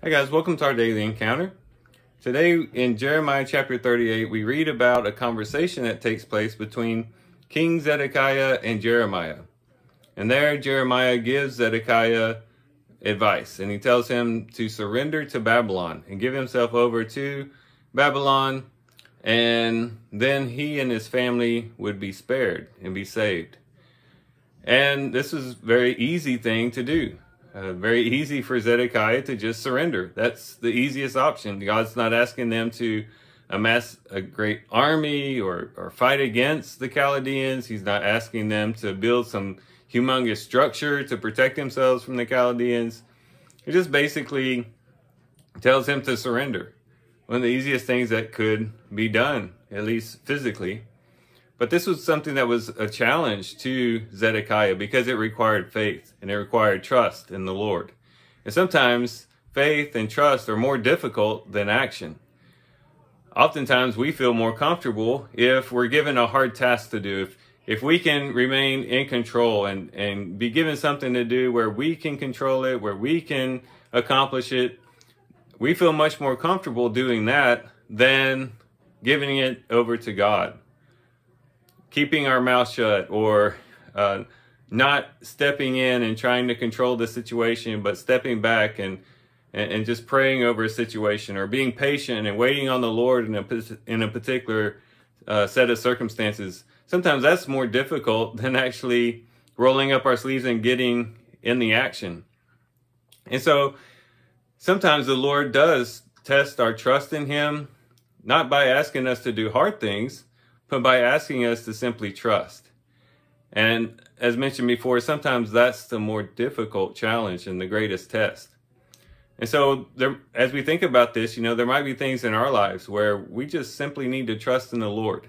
Hi guys, welcome to our daily encounter. Today in Jeremiah chapter 38, we read about a conversation that takes place between King Zedekiah and Jeremiah. And there Jeremiah gives Zedekiah advice, and he tells him to surrender to Babylon and give himself over to Babylon, and then he and his family would be spared and be saved. And this is a very easy thing to do. Very easy for Zedekiah to just surrender. That's the easiest option. God's not asking them to amass a great army or fight against the Chaldeans. He's not asking them to build some humongous structure to protect themselves from the Chaldeans. He just basically tells him to surrender. One of the easiest things that could be done, at least physically. But this was something that was a challenge to Zedekiah because it required faith and it required trust in the Lord. And sometimes faith and trust are more difficult than action. Oftentimes we feel more comfortable if we're given a hard task to do. If we can remain in control and be given something to do where we can control it, where we can accomplish it, we feel much more comfortable doing that than giving it over to God. Keeping our mouth shut, or not stepping in and trying to control the situation, but stepping back and just praying over a situation, or being patient and waiting on the Lord in a particular set of circumstances. Sometimes that's more difficult than actually rolling up our sleeves and getting in the action. And so sometimes the Lord does test our trust in Him, not by asking us to do hard things, but by asking us to simply trust. And as mentioned before, sometimes that's the more difficult challenge and the greatest test. And so as we think about this, there might be things in our lives where we just simply need to trust in the Lord.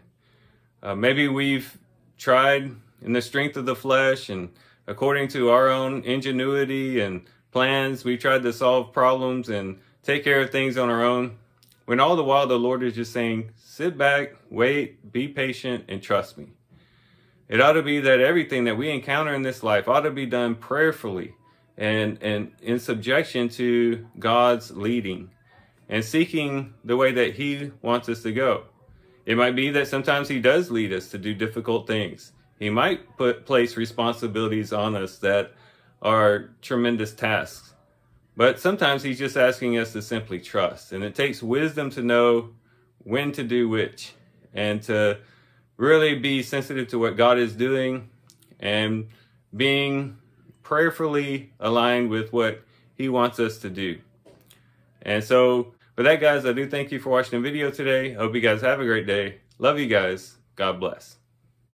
Maybe we've tried in the strength of the flesh and according to our own ingenuity and plans, we tried to solve problems and take care of things on our own, when all the while the Lord is just saying, sit back, wait, be patient, and trust me. It ought to be that everything that we encounter in this life ought to be done prayerfully and in subjection to God's leading and seeking the way that He wants us to go. It might be that sometimes He does lead us to do difficult things. He might place responsibilities on us that are tremendous tasks. But sometimes He's just asking us to simply trust. And it takes wisdom to know when to do which, and to really be sensitive to what God is doing and being prayerfully aligned with what He wants us to do. And so with that, guys, I do thank you for watching the video today. I hope you guys have a great day. Love you guys. God bless.